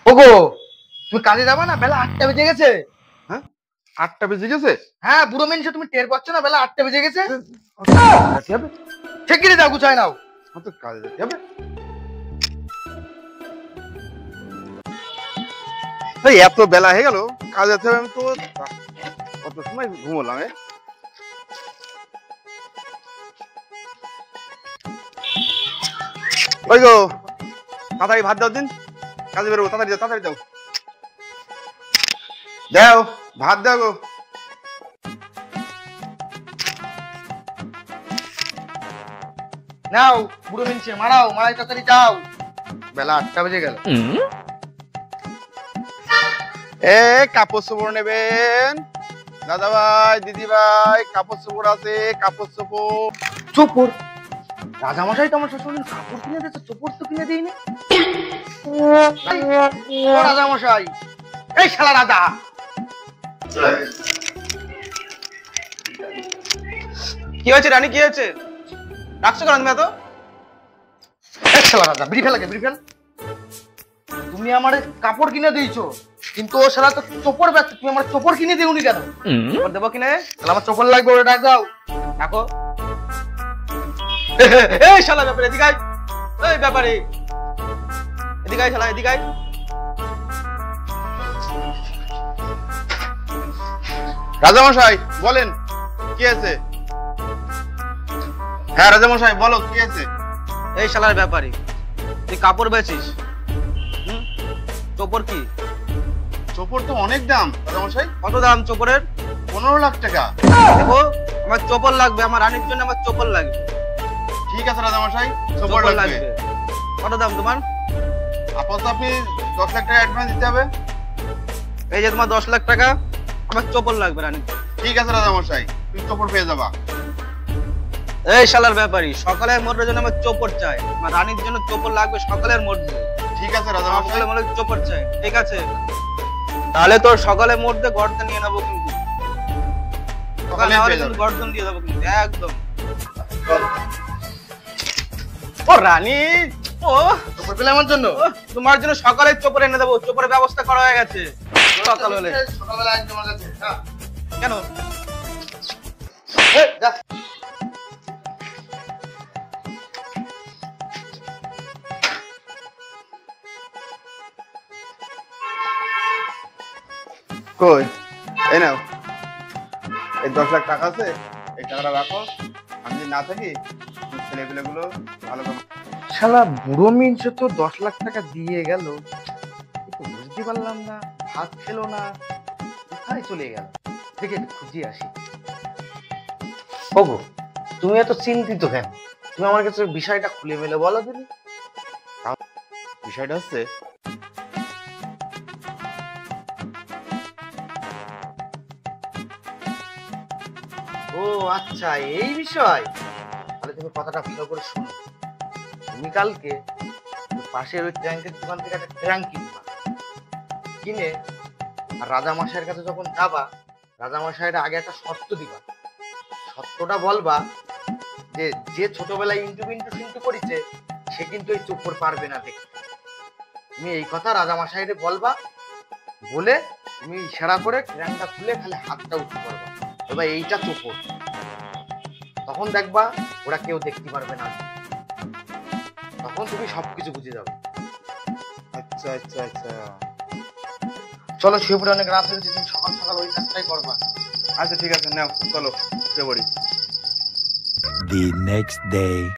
ওগো, তুমি কাজে যাবে না? বেলা ৮টা বেজে গেছে। হ্যাঁ, ৮টা বেজে গেছে? হ্যাঁ, বুড়ো মেনছে, তুমি টের পাচ্ছ না বেলা ৮টা বেজে গেছে? শিগগিরই যাও, গুছাই নাও। তো কাজে যেতে হবে। এত বেলা হয়ে গেল, কাজে যেতে হবে। আমি তো কত সময় ঘুমোলাম। ওই গো, তাড়াতাড়ি ভাত দাও দিন, কাজে বেরোবো। তাড়াতাড়ি যাও, তাড়াতাড়ি যাও, দাও ভাত দাও গো। নাও বুড়ো মেনছে, মারাও, মারাই তাড়াতাড়ি যাও। বেলা ৮টা বেজে গেল। এ কাপড় চোপড় নেবেন দাদা ভাই, দিদি ভাই, কাপড় চোপড় আছে, কাপড় চোপড়। চোপড়? রাজামশাই তো আমার শ্বশুর কাপড় কিনে দিয়েছে, চোপড় তো কিনে দিইনি। রাজামশাই, এই শালা রাজা, কি হয়েছে রানী? কি হয়েছে? ডাকছো কেন তুমি এত? এই শালা রাজা, বিড়ি ফেল, বিড়ি ফেল। তুমি আমার কাপড় কিনে দিয়েছো, কিন্তু ও শালা তো চোপড় বেচছে। তুমি আমার চোপড় কিনে দিওনি কেন? দেবো কিনে? তাহলে আমার চোপড় লাগবে, ওটা ডাক দাও। ডাকো। এই শালা ব্যাপারে, এদিকে আয়। এই ব্যাপারে, এদিকে আয় শালা, এদিকে আয়। রাজামশাই বলেন, কি আছে? হ্যাঁ রাজামশাই বলো, কি আছে? এই শালার ব্যাপারে, তুই কাপড় বেচিস? চোপড় কি? চোপড় তো অনেক দাম রাজামশাই। কত দাম চোপড়ের? 15 লাখ টাকা। দেখো, আমার চোপড় লাগবে, আমার রানীর জন্য আমার চোপড় লাগবে। ঠিক আছে রাজামশাই, চোপড় চোপড় লাগবে। লাগবে। কত দাম তোমার? আপাতত আপনি 10 লাখ টাকা অ্যাডভান্স দিতে হবে। এই যে তোমার 10 লাখ টাকা, আমার চোপড় লাগবে রানীর। ঠিক আছে রাজামশাই, তুমি চোপড় পেয়ে যাবা। এই শালার ব্যাপারী, সকালের মধ্যে জন্য আমার চোপড় চাই, আমার রানীর জন্য চোপড় লাগবে সকালের মধ্যে। ঠিক আছে রাজামশাই, সকালের মধ্যে চোপড় চাই, ঠিক আছে? তাহলে তোর সকালের মধ্যে গর্দন নিয়ে নেবো কিন্তু, সকালে গর্দন দিয়ে দেবো কিন্তু একদম। ও রানী, ও চোপড় পেলে আমার জন্য? তোমার জন্য সকালে চোপড় এনে দেবো, চোপড়ের ব্যবস্থা করা হয়ে গেছে। সকাল হলে সকালবেলা আজ তোমার কাছে। কেন? যা। কই? এই নাও, এই 10 লাখ টাকা আছে, এই টাকাটা রাখো। আমি যদি না থাকি, ছেলেপিলে গুলো ভালো করে। শালা বুড়ো মিনছে তো 10 লাখ টাকা দিয়ে গেল, বুঝতে পারলাম না, ভাত খেলো না, কোথায় চলে গেল? দেখে একটু খুঁজিয়ে আসি। ওগো, তুমি এত চিন্তিত কেন? তুমি আমার কাছে বিষয়টা খুলে মেলে বলো দিনি। বিষয়টা হচ্ছে, ও আচ্ছা, এই বিষয়। তাহলে তুমি কথাটা ভালো করে শোনো। তুমি কালকে পাশের ওই ট্যাঙ্কের দোকান থেকে একটা ট্যাঙ্ক কিনবা, কিনে আর রাজামশাইয়ের কাছে যখন যাবা, রাজামশাইয়ের আগে একটা শর্ত দিবা। শর্তটা বলবা যে, যে ছোটবেলায় ইন্টু বিন্টু সিন্টু করেছে, সে কিন্তু এই চোপড় পারবে না দেখতে। তুমি এই কথা রাজামশাইরে বলবা, বলে তুমি ইশারা করে ট্যাঙ্কটা খুলে খালি হাতটা উঁচু করবা, বলবা এইটা চোপড়। তখন দেখবা ওরা কেউ দেখতে পারবে না, তখন তুমি সবকিছু বুঝে যাবে। আচ্ছা আচ্ছা আচ্ছা, চলো, শিবপুরে অনেক রাত হয়েছে, তুমি সকাল সকাল ওই কাজটাই করবা। আচ্ছা ঠিক আছে, নাও চলো শুয়ে পড়ি। The next day.